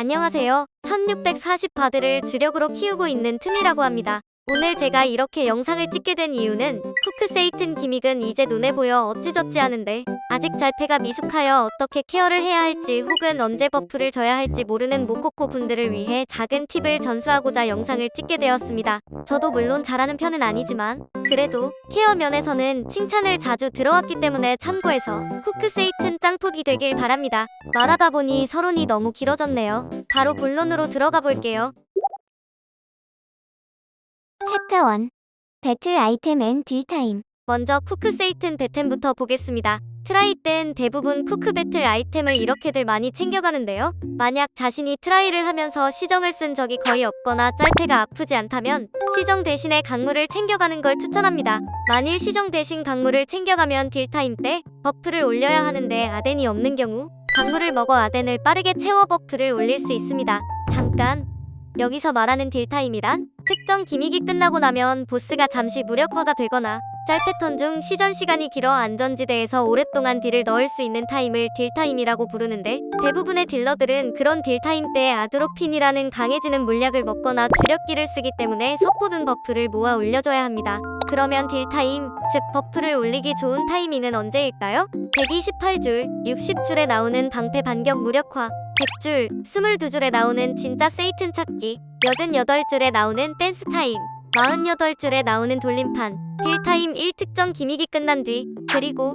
안녕하세요. 1640 바드를 주력으로 키우고 있는 틈이라고 합니다. 오늘 제가 이렇게 영상을 찍게 된 이유는 쿠크세이튼 기믹은 이제 눈에 보여 어찌저찌 하는데 아직 잘패가 미숙하여 어떻게 케어를 해야 할지 혹은 언제 버프를 줘야 할지 모르는 모코코 분들을 위해 작은 팁을 전수하고자 영상을 찍게 되었습니다. 저도 물론 잘하는 편은 아니지만 그래도 케어 면에서는 칭찬을 자주 들어왔기 때문에 참고해서 쿠크세이튼 짱폭이 되길 바랍니다. 말하다 보니 서론이 너무 길어졌네요. 바로 본론으로 들어가 볼게요. 챕터 1 배틀 아이템 앤 딜타임. 먼저 쿠크세이튼 배템부터 보겠습니다. 트라이 땐 대부분 쿠크 배틀 아이템을 이렇게들 많이 챙겨가는데요. 만약 자신이 트라이를 하면서 시정을 쓴 적이 거의 없거나 짤패가 아프지 않다면 시정 대신에 강물을 챙겨가는 걸 추천합니다. 만일 시정 대신 강물을 챙겨가면 딜타임 때 버프를 올려야 하는데 아덴이 없는 경우 강물을 먹어 아덴을 빠르게 채워 버프를 올릴 수 있습니다. 잠깐! 여기서 말하는 딜타임이란 특정 기믹이 끝나고 나면 보스가 잠시 무력화가 되거나 짤 패턴 중 시전 시간이 길어 안전지대에서 오랫동안 딜을 넣을 수 있는 타임을 딜타임이라고 부르는데 대부분의 딜러들은 그런 딜타임 때 아드로핀이라는 강해지는 물약을 먹거나 주력기를 쓰기 때문에 섞어둔 버프를 모아 올려줘야 합니다. 그러면 딜타임, 즉 버프를 올리기 좋은 타이밍은 언제일까요? 128줄, 60줄에 나오는 방패 반격 무력화, 100줄, 22줄에 나오는 진짜 세이튼 찾기, 88줄에 나오는 댄스 타임, 48줄에 나오는 돌림판, 딜타임 1특정 기믹이 끝난 뒤, 그리고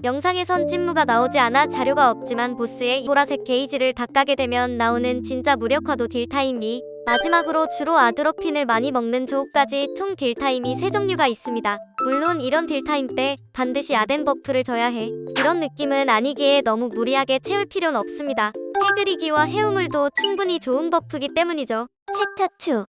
영상에선 찐무가 나오지 않아 자료가 없지만 보스의 보라색 게이지를 다 까게 되면 나오는 진짜 무력화도 딜타임 2, 마지막으로 주로 아드로핀을 많이 먹는 조우까지 총 딜타임이 3종류가 있습니다. 물론 이런 딜타임 때 반드시 아덴 버프를 줘야 해. 이런 느낌은 아니기에 너무 무리하게 채울 필요는 없습니다. 해그리기와 해우물도 충분히 좋은 버프기 때문이죠. 챕터 2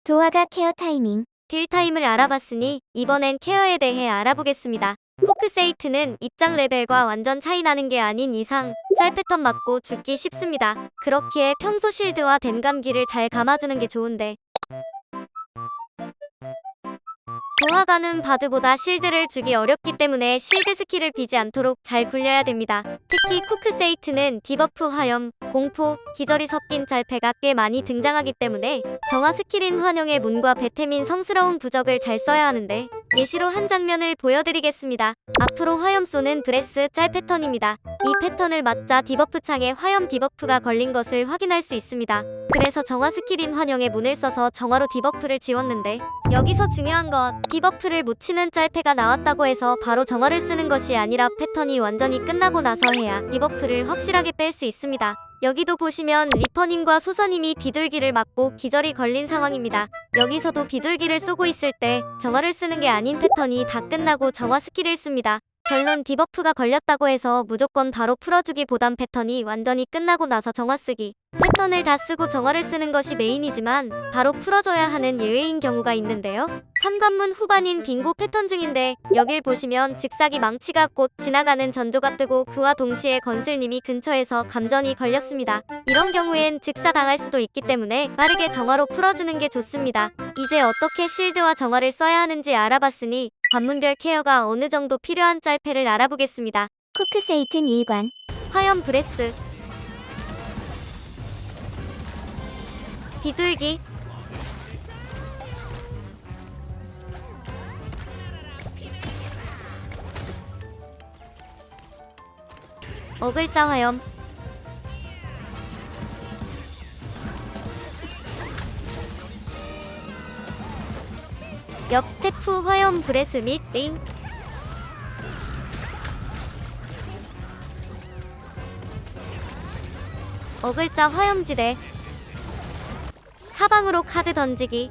도화가 케어 타이밍. 딜타임을 알아봤으니 이번엔 케어에 대해 알아보겠습니다. 쿠크세이트는 입장 레벨과 완전 차이 나는 게 아닌 이상 짤 패턴 맞고 죽기 쉽습니다. 그렇기에 평소 실드와 댐감기를 잘 감아주는 게 좋은데 도화가는 바드보다 실드를 주기 어렵기 때문에 실드 스킬을 비지 않도록 잘 굴려야 됩니다. 특히 쿠크세이트는 디버프 화염, 공포, 기절이 섞인 짤패가 꽤 많이 등장하기 때문에 정화 스킬인 환영의 문과 배템인 성스러운 부적을 잘 써야 하는데 예시로 한 장면을 보여드리겠습니다. 앞으로 화염 쏘는 브레스 짤 패턴입니다. 이 패턴을 맞자 디버프 창에 화염 디버프가 걸린 것을 확인할 수 있습니다. 그래서 정화 스킬인 환영의 문을 써서 정화로 디버프를 지웠는데 여기서 중요한 건 디버프를 묻히는 짤패가 나왔다고 해서 바로 정화를 쓰는 것이 아니라 패턴이 완전히 끝나고 나서 해야 디버프를 확실하게 뺄 수 있습니다. 여기도 보시면 리퍼님과 소서님이 비둘기를 맞고 기절이 걸린 상황입니다. 여기서도 비둘기를 쏘고 있을 때 정화를 쓰는 게 아닌 패턴이 다 끝나고 정화 스킬을 씁니다. 결론 디버프가 걸렸다고 해서 무조건 바로 풀어주기보단 패턴이 완전히 끝나고 나서 정화 쓰기. 패턴을 다 쓰고 정화를 쓰는 것이 메인이지만 바로 풀어줘야 하는 예외인 경우가 있는데요. 삼관문 후반인 빙고 패턴 중인데 여길 보시면 즉사기 망치가 곧 지나가는 전조가 뜨고 그와 동시에 건슬님이 근처에서 감전이 걸렸습니다. 이런 경우엔 즉사당할 수도 있기 때문에 빠르게 정화로 풀어주는 게 좋습니다. 이제 어떻게 실드와 정화를 써야 하는지 알아봤으니 관문별 케어가 어느 정도 필요한 짤패를 알아보겠습니다. 쿠크세이튼 일관. 화염 브레스, 비둘기, 어글자 화염, 옆 스태프 화염 브레스 및 링, 어글자 화염지대, 사방으로 카드 던지기,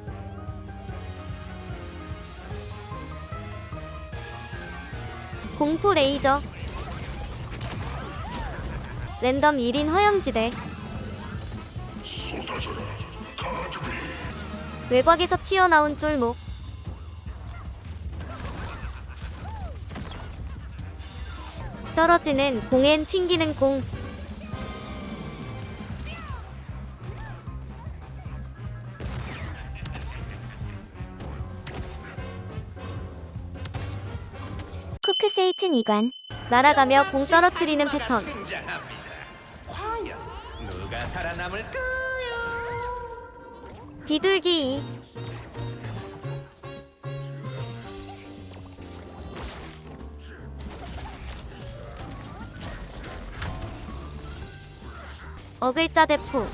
공포 레이저, 랜덤 1인 화염지대, 외곽에서 튀어나온 쫄목, 떨어지는 공엔 튕기는 공, 쿠크세이튼 이관. 날아가며 공 떨어뜨리는 패턴, 과연 누가 살아남을까? 비둘기 2. 어글자 대포.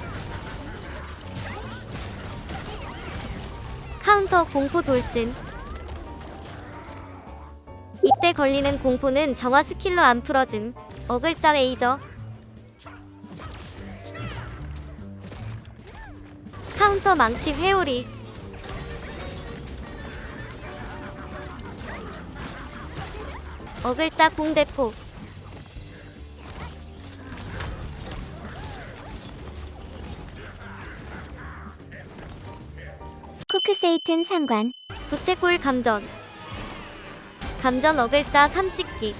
카운터 공포 돌진. 이때 걸리는 공포는 정화 스킬로 안 풀어짐. 어글자 레이저. 카운터 망치 회오리. 어글자 공대포. 쿠크세이튼 3관. 부채꼴 감전. 감전 어글자 삼찍기.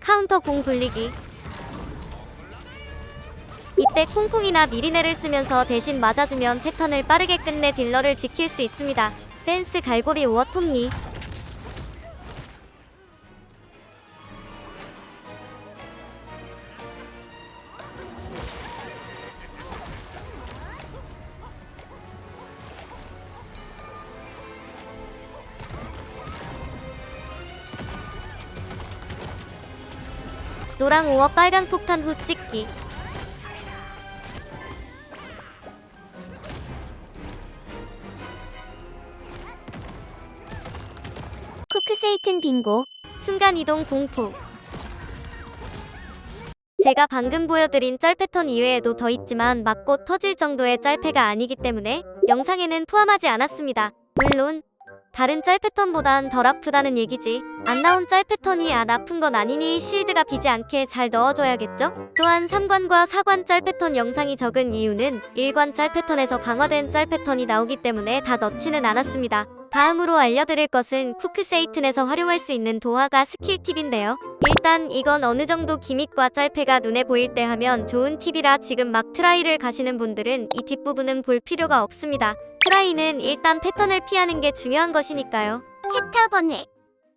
카운터 공 굴리기. 이때 콩콩이나 미리네를 쓰면서 대신 맞아주면 패턴을 빠르게 끝내 딜러를 지킬 수 있습니다. 댄스 갈고리 오어 톱니. 노랑 오어 빨강 폭탄 후 찍기. 쿠크세이튼 빙고. 순간이동 공포. 제가 방금 보여드린 짤 패턴 이외에도 더 있지만 맞고 터질 정도의 짤패가 아니기 때문에 영상에는 포함하지 않았습니다. 물론 다른 짤 패턴보단 덜 아프다는 얘기지. 안 나온 짤 패턴이 안 아픈 건 아니니 실드가 비지 않게 잘 넣어줘야겠죠? 또한 3관과 4관 짤 패턴 영상이 적은 이유는 1관 짤 패턴에서 강화된 짤 패턴이 나오기 때문에 다 넣지는 않았습니다. 다음으로 알려드릴 것은 쿠크세이튼에서 활용할 수 있는 도화가 스킬 팁인데요. 일단 이건 어느 정도 기믹과 짤패가 눈에 보일 때 하면 좋은 팁이라 지금 막 트라이를 가시는 분들은 이 뒷부분은 볼 필요가 없습니다. 트라이는 일단 패턴을 피하는 게 중요한 것이니까요. 챕터 번외.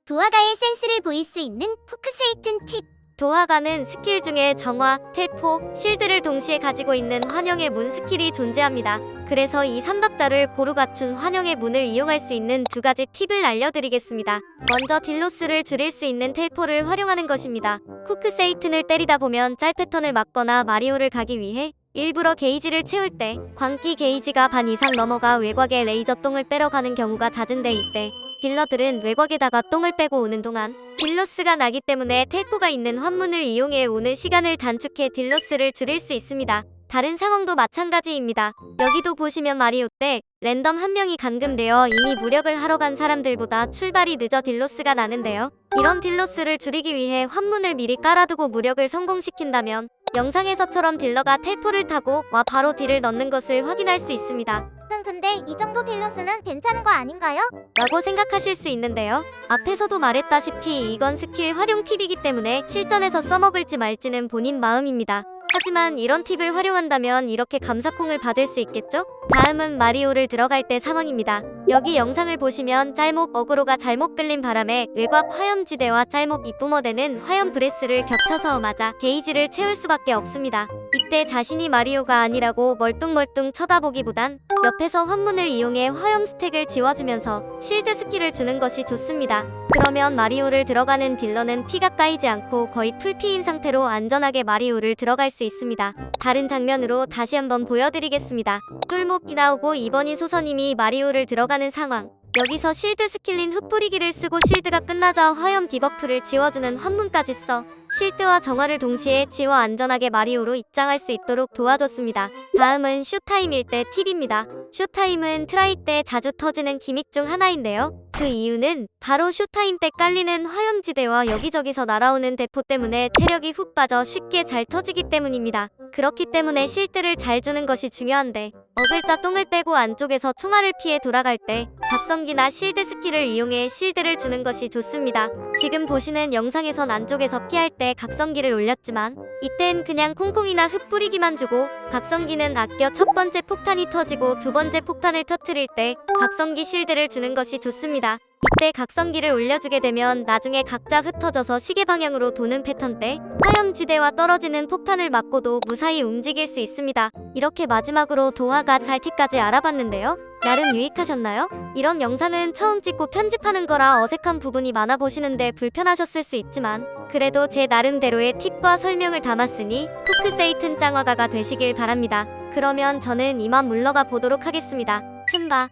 도화가의 센스를 보일 수 있는 쿠크세이튼 팁. 도화가는 스킬 중에 정화, 텔포, 실드를 동시에 가지고 있는 환영의 문 스킬이 존재합니다. 그래서 이 3박자를 고루 갖춘 환영의 문을 이용할 수 있는 두 가지 팁을 알려드리겠습니다. 먼저 딜로스를 줄일 수 있는 텔포를 활용하는 것입니다. 쿠크세이튼을 때리다 보면 짤 패턴을 막거나 마리오를 가기 위해 일부러 게이지를 채울 때 광기 게이지가 반 이상 넘어가 외곽에 레이저 똥을 빼러 가는 경우가 잦은데 이때 딜러들은 외곽에다가 똥을 빼고 오는 동안 딜로스가 나기 때문에 텔포가 있는 환문을 이용해 오는 시간을 단축해 딜로스를 줄일 수 있습니다. 다른 상황도 마찬가지입니다. 여기도 보시면 마리오 때 랜덤 한 명이 감금되어 이미 무력을 하러 간 사람들보다 출발이 늦어 딜로스가 나는데요. 이런 딜로스를 줄이기 위해 환문을 미리 깔아두고 무력을 성공시킨다면 영상에서처럼 딜러가 텔포를 타고 와 바로 딜을 넣는 것을 확인할 수 있습니다. 근데 이 정도 딜로스는 괜찮은 거 아닌가요? 라고 생각하실 수 있는데요. 앞에서도 말했다시피 이건 스킬 활용 팁이기 때문에 실전에서 써먹을지 말지는 본인 마음입니다. 하지만 이런 팁을 활용한다면 이렇게 감사콩을 받을 수 있겠죠? 다음은 마리오를 들어갈 때 상황입니다. 여기 영상을 보시면 짤몹 어그로가 잘못 끌린 바람에 외곽 화염지대와 짤몹 입부모대는 화염 브레스를 겹쳐서 맞아 게이지를 채울 수밖에 없습니다. 이때 자신이 마리오가 아니라고 멀뚱멀뚱 쳐다보기보단 옆에서 환문을 이용해 화염 스택을 지워주면서 실드 스킬을 주는 것이 좋습니다. 그러면 마리오를 들어가는 딜러는 피가 까이지 않고 거의 풀피인 상태로 안전하게 마리오를 들어갈 수 있습니다. 다른 장면으로 다시 한번 보여드리겠습니다. 쫄몹이 나오고 2번인 소서님이 마리오를 들어가는 상황. 여기서 실드 스킬인 흩뿌리기를 쓰고 실드가 끝나자 화염 디버프를 지워주는 환문까지 써 실드와 정화를 동시에 지워 안전하게 마리오로 입장할 수 있도록 도와줬습니다. 다음은 쇼타임일 때 팁입니다. 쇼타임은 트라이 때 자주 터지는 기믹 중 하나인데요. 그 이유는 바로 쇼타임 때 깔리는 화염지대와 여기저기서 날아오는 대포 때문에 체력이 훅 빠져 쉽게 잘 터지기 때문입니다. 그렇기 때문에 실드를 잘 주는 것이 중요한데 어글자 똥을 빼고 안쪽에서 총알을 피해 돌아갈 때 각성기나 실드 스킬을 이용해 실드를 주는 것이 좋습니다. 지금 보시는 영상에선 안쪽에서 피할 때 각성기를 올렸지만 이땐 그냥 콩콩이나 흩뿌리기만 주고 각성기는 아껴 첫 번째 폭탄이 터지고 두 번째 폭탄을 터트릴 때 각성기 실드를 주는 것이 좋습니다. 이때 각성기를 올려주게 되면 나중에 각자 흩어져서 시계 방향으로 도는 패턴 때 화염지대와 떨어지는 폭탄을 맞고도 무사히 움직일 수 있습니다. 이렇게 마지막으로 도화가 잘 팁까지 알아봤는데요. 나름 유익하셨나요? 이런 영상은 처음 찍고 편집하는 거라 어색한 부분이 많아 보시는데 불편하셨을 수 있지만 그래도 제 나름대로의 팁과 설명을 담았으니 푸크세이튼 짱화가가 되시길 바랍니다. 그러면 저는 이만 물러가 보도록 하겠습니다. 틈바.